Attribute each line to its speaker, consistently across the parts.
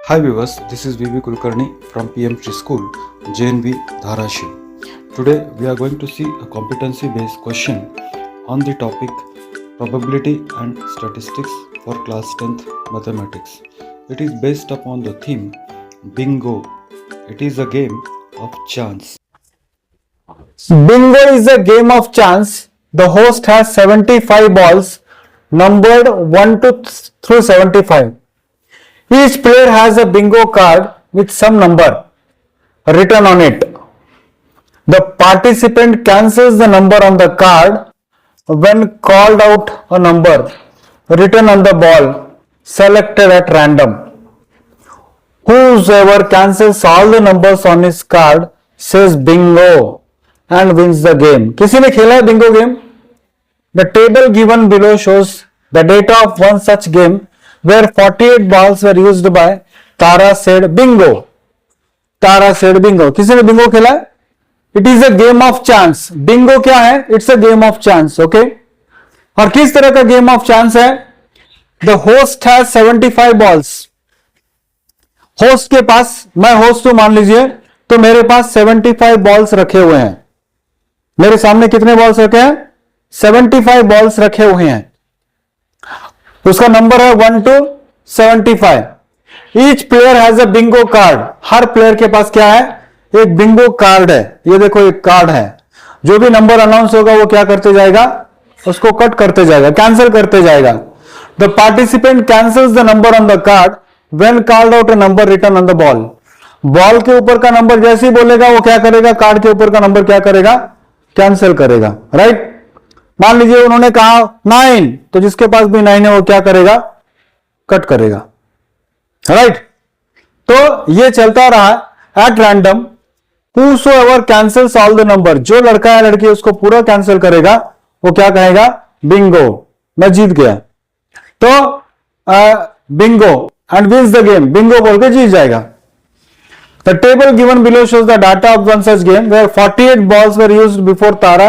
Speaker 1: Hi viewers, this is VV Kulkarni from PMC School, JNV Dharashil. Today we are going to see a competency based question on the topic probability and statistics for class 10th mathematics. It is based upon the theme bingo. It is a game of chance.
Speaker 2: Bingo is a game of chance. The host has 75 balls numbered 1 through 75. Each player has a bingo card with some number written on it. The participant cancels the number on the card when called out a number written on the ball selected at random. Whoever cancels all the numbers on his card says bingo and wins the game. किसी ने खेला है bingo game? The table given below shows the data of one such game where 48 balls were used by Tara said bingo. Tara said bingo. किसी ने bingo खेला है? It is a game of chance. Bingo क्या है? It's a game of chance. Okay? और किस तरह का game of chance है? The host has 75 balls. Host के पास, मैं होस्ट हूं मान लीजिए, तो मेरे पास 75 बॉल्स रखे हुए हैं. मेरे सामने कितने बॉल्स रखे हैं? 75 बॉल्स रखे हुए हैं. उसका नंबर है 1 to 75. Each player has a Bingo card. Her player के पास क्या है? एक बिंगो कार्ड है. ये देखो एक कार्ड है. जो भी नंबर अनाउंस होगा वो क्या करते जाएगा? उसको कट करते जाएगा, कैंसिल करते जाएगा. The participant cancels the number on the card when called out a number written on the ball. Ball के ऊपर का नंबर जैसे ही बोलेगा वो क्या करेगा? कार्ड के ऊपर का नंबर क्या करेगा? कैंसिल करेगा. राइट? मान लीजिए उन्होंने कहा 9, तो जिसके पास भी 9 है वो क्या करेगा? कट करेगा. राइट? तो ये चलता रहा at random. Whosoever cancels all the number, जो लड़का है लड़की उसको पूरा कैंसिल करेगा वो क्या कहेगा? बिंगो. मैं जीत गया. तो bingo and wins the game. Bingo बोल के जीत जाएगा. The table given below shows the data of one such game where 48 balls were used before Tara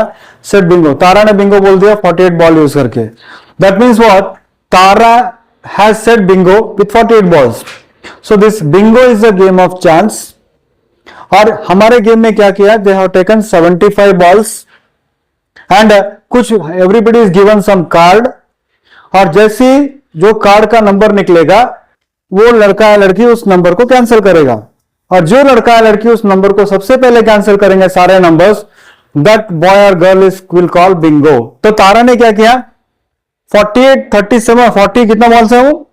Speaker 2: said bingo. तारा ने बिंगो बोल दिया 48 बॉल यूज करके. That means what? Tara has said bingo with 48 balls. So this bingo is a game of chance. और हमारे game में क्या किया? They have taken 75 balls and कुछ everybody is given some card. और जैसे जो कार्ड का नंबर निकलेगा वो लड़का या लड़की उस नंबर को कैंसिल करेगा. और जो लड़का या लड़की उस नंबर को सबसे पहले कैंसिल करेंगे सारे नंबर्स, दैट बॉय और girl is will call Bingo. तो तारा ने क्या किया? 48, 37, 40 कितना बॉल्स है वो?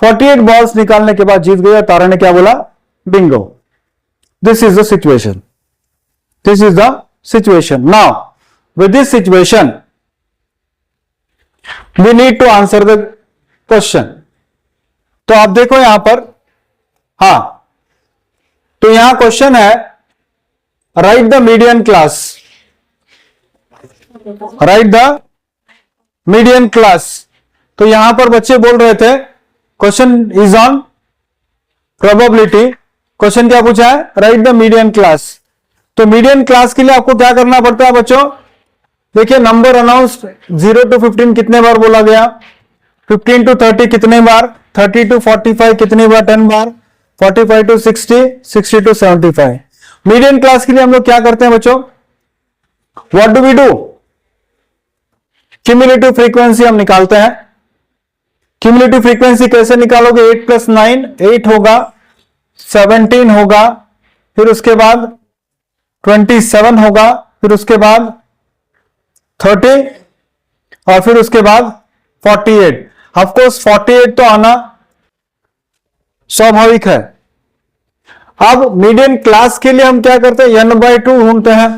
Speaker 2: 48 बॉल्स निकालने के बाद जीत गया. तारा ने क्या बोला? Bingo. This is the situation. This is the situation. Now with this situation we need to answer the question. तो आप देखो यहां पर, हां, तो यहां क्वेश्चन है right the median class. Right the median class. तो यहां पर बच्चे बोल रहे थे question is on probability. Question क्या पूछा है? Right the median class. तो मीडियन क्लास के लिए आपको क्या करना पड़ता है बच्चों? देखिए नंबर अनाउंस 0 to 15 कितने बार बोला गया? 15 to 30 कितने बार? 30 to 45 कितनी बार? 10 बार. 45 to 60, 60 to 75. मीडियन क्लास के लिए हम लोग क्या करते हैं बच्चों? What do we do? Cumulative frequency हम निकालते हैं. क्यूमुलेटिव फ्रीक्वेंसी कैसे निकालोगे? 8 plus 9, 8 होगा, 17 होगा, फिर उसके बाद 27 होगा, फिर उसके बाद 30 और फिर उसके बाद 48. ऑफकोर्स 48 तो आना स्वाभाविक है. अब मीडियन क्लास के लिए हम क्या करते हैं? n/2 ढूंढते हैं.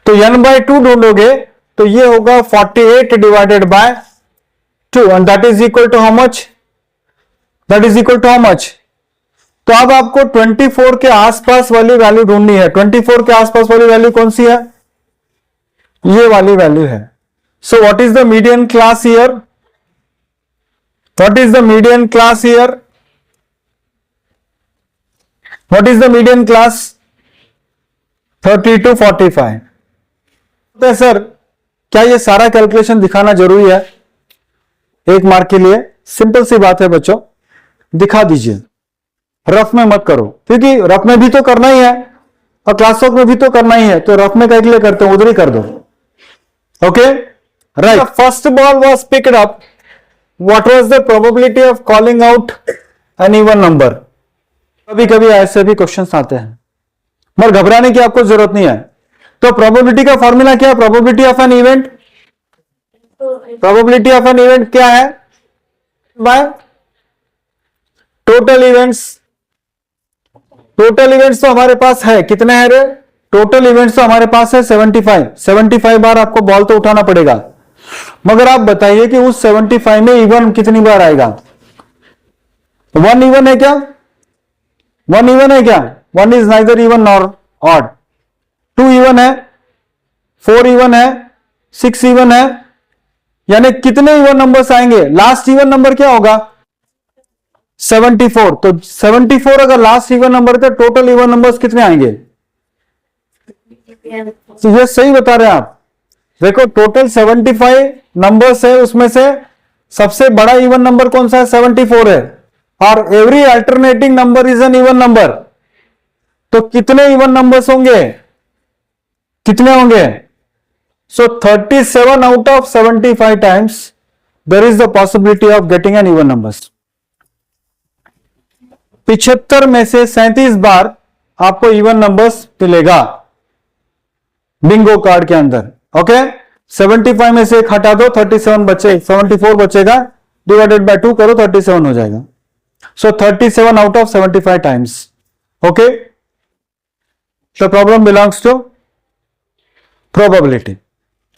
Speaker 2: तो n/2 ढूंढोगे तो ये होगा 48 divided by 2 and that is equal to how much? That is equal to how much? तो अब आपको 24 के आसपास वाली वैल्यू ढूंढनी है. 24 के आसपास वाली वैल्यू कौन सी है? ये वाली वैल्यू है. So what is the median class here? What is the median class here? What is the median class? 30 to 45. तो सर क्या ये सारा कैलकुलेशन दिखाना जरूरी है एक मार्क के लिए? सिंपल सी बात है बच्चों. दिखा दीजिए, रफ में मत करो, क्योंकि रफ में भी तो करना ही है और क्लास वर्क में भी तो करना ही है, तो रफ में क्या के लिए करते हो, उधर ही कर दो. Okay, right. First ball was picked up. What was the probability of calling out an even number? कभी कभी ऐसे भी क्वेश्चंस आते हैं, मगर घबराने की आपको जरूरत नहीं है. तो प्रोबेबिलिटी का फॉर्मूला क्या है? Probability of an event, probability of an event क्या है? By total events. Total events तो हमारे पास है, कितने हैं रे? टोटल इवेंट्स तो हमारे पास है 75. 75 बार आपको बॉल तो उठाना पड़ेगा, मगर आप बताइए कि उस 75 में इवन कितनी बार आएगा? 1 इवन है क्या? 1 इवन है क्या? 1 is neither even nor odd. 2 even है, 4 इवन है, 6 इवन है. यानी कितने इवन नंबर्स आएंगे? लास्ट इवन नंबर क्या होगा? 74. तो 74 अगर लास्ट इवन नंबर है तो टोटल इवन नंबर्स कितने आएंगे? तो ये सही बता रहे हैं आप. देखो टोटल 75 नंबर्स है, उसमें से सबसे बड़ा इवन नंबर कौन सा है? 74 है. और every alternating number is an even number. तो कितने इवन नंबर्स होंगे? कितने होंगे? So 37 out of 75 times there is the possibility of getting an even numbers. 75 में से 37 बार आपको इवन नंबर्स मिलेगा बिंगो कार्ड के अंदर. ओके, 75 में से एक हटा दो, 37 बचे, 74 बचेगा, डिवाइडेड बाय 2 करो, 37 हो जाएगा. So 37 out of 75 times. Okay, the problem belongs to probability.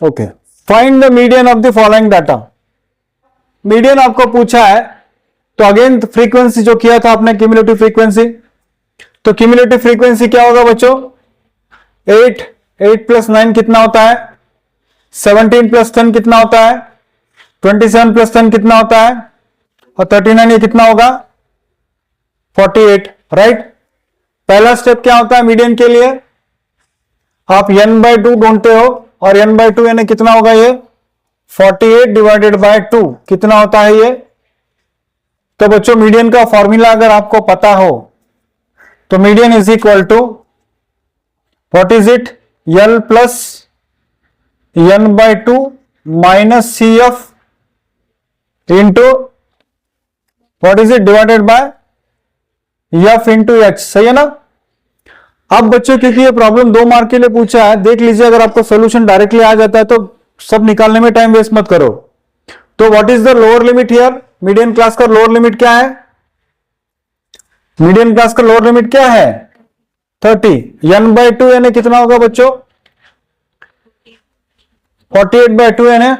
Speaker 2: Okay, find the median of the following data. Median आपको पूछा है, तो अगेन फ्रीक्वेंसी जो किया था आपने, क्यूमुलेटिव फ्रीक्वेंसी. तो क्यूमुलेटिव फ्रीक्वेंसी क्या होगा बच्चों? 8 प्लस 9 कितना होता है? 17 प्लस 10 कितना होता है? 27 प्लस 10 कितना होता है? और 39 ये कितना होगा? 48. राइट. पहला स्टेप क्या होता है मीडियन के लिए? आप n/2 ढूंढते हो, और n/2 यानी कितना होगा ये? 48 डिवाइडेड बाय 2 कितना होता है ये? तो बच्चों मीडियन का फॉर्मूला अगर आपको पता हो तो median is equal to what is it? L plus n/2 minus CF into what is it divided by F into H. सही है ना? अब बच्चों क्योंकि ये प्रॉब्लम 2 मार्क के लिए पूछा है, देख लीजिए, अगर आपको सोल्यूशन डायरेक्टली आ जाता है तो सब निकालने में टाइम वेस्ट मत करो. तो what is the lower limit here? Median class का लोअर लिमिट क्या है? मीडियन क्लास का लोअर लिमिट क्या है? 30. n/2 यानी कितना होगा बच्चों? 48/2 यानी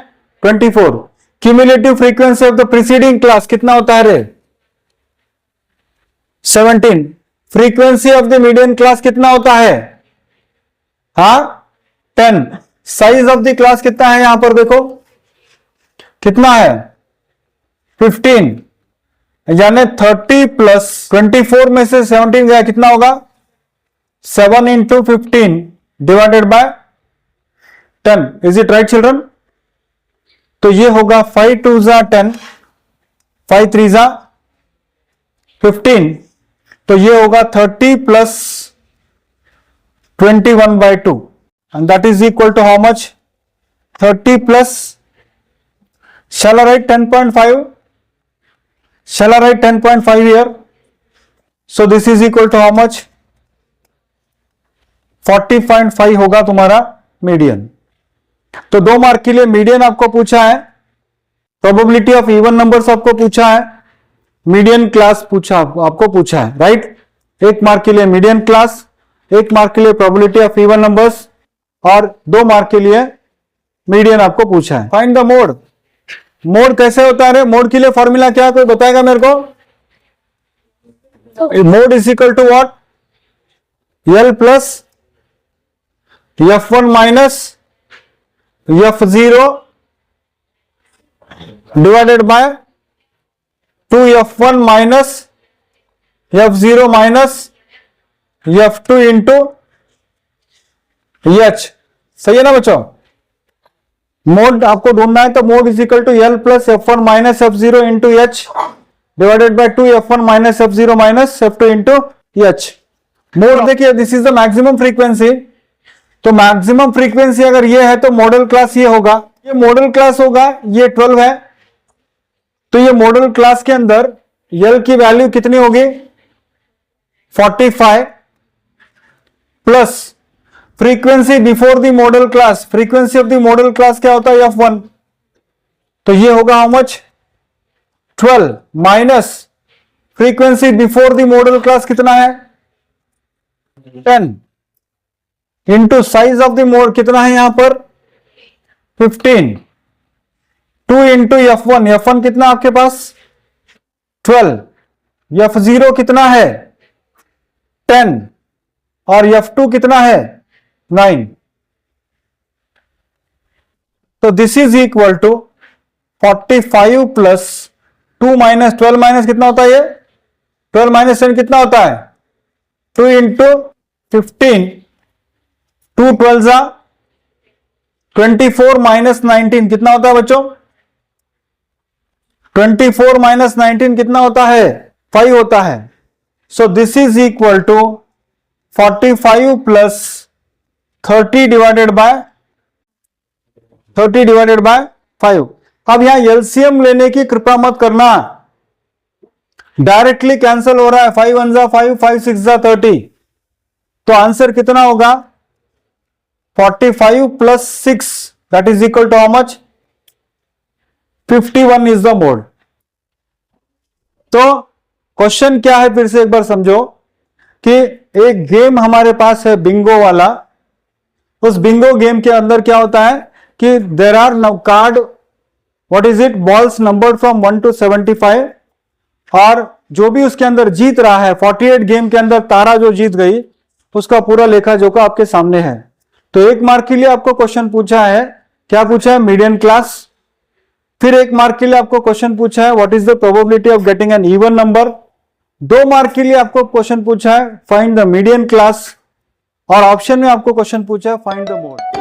Speaker 2: 24. Cumulative frequency of the preceding class कितना होता है रे? 17. Frequency of the median class कितना होता है? हाँ, 10. साइज ऑफ द क्लास कितना है? यहां पर देखो कितना है? 15. यानी 30 प्लस 24 में से 17 गया, कितना होगा? 7 into 15 divided by 10. Is it right children? तो ये होगा 5 2 जा 10, 5 3 जा 15. तो ये होगा 30 plus 21/2 and that is equal to how much? 30 plus, shall I write 10.5? Shall I write 10.5 here? So this is equal to how much? 40.5 होगा तुम्हारा मीडियन. तो 2 मार्क के लिए मीडियन आपको पूछा है, प्रोबेबिलिटी ऑफ इवन नंबर्स आपको पूछा है, मीडियन क्लास आपको पूछा है. राइट. 1 मार्क के लिए मीडियन क्लास, 1 मार्क के लिए प्रोबेबिलिटी ऑफ इवन नंबर्स, और 2 मार्क के लिए मीडियन आपको पूछा है. Find the mode. मोड कैसे होता है? मोड के लिए फॉर्मूला क्या है, कोई बताएगा मेरे को? Mode is equal to what? L plus F1 minus F0 divided by 2F1 minus F0 minus F2 into H. सही है ना बच्चों? मोड आपको ढूंढना है, तो mode is equal to L plus F1 minus F0 into H divided by 2 f1 minus f0 minus f2 into H. Mode देखिए, this is the maximum frequency. तो मैक्सिमम फ्रीक्वेंसी अगर ये है तो मॉडल क्लास ये होगा, ये मॉडल क्लास होगा, ये 12 है। तो ये मॉडल क्लास के अंदर L की वैल्यू कितनी होगी? 45 plus frequency before the model class. Frequency of the model class क्या होता है? f1। तो ये होगा how much? 12 minus frequency before the model class कितना है? 10 into size of the mode कितना है यहां पर? 15। 2 इंटू f1 कितना आपके पास? 12। f0 कितना है? 10 और f2 कितना है? 9। तो this is equal to 45 plus 2 minus 12 minus कितना होता है? ये 12 माइनस 10 कितना होता है? 2 इंटू 15, 2 12 जा 24 माइनस 19 कितना होता है बच्चों? 24 माइनस 19 कितना होता है? 5 होता है। So this is equal to 45 plus 30 divided by 5। अब यहां एलसीएम लेने की कृपा मत करना, डायरेक्टली कैंसिल हो रहा है। 5 1 जा 5, 5 6 जा 30। तो आंसर कितना होगा? 45 plus 6 that is equal to how much? 51 is the mode. तो क्वेश्चन क्या है फिर से एक बार समझो कि एक गेम हमारे पास है बिंगो वाला। उस बिंगो गेम के अंदर क्या होता है कि there are now card, what is it, balls numbered from 1 to 75, और जो भी उसके अंदर जीत रहा है 48 गेम के अंदर तारा जो जीत गई उसका पूरा लेखा जोखा आपके सामने है। तो 1 मार्क के लिए आपको क्वेश्चन पूछा है, क्या पूछा है? Median class. फिर 1 मार्क के लिए आपको क्वेश्चन पूछा है what is the probability of getting an even number. 2 mark के लिए आपको क्वेश्चन पूछा है फाइंड द मीडियन क्लास, और ऑप्शन में आपको क्वेश्चन पूछा है फाइंड द मोड।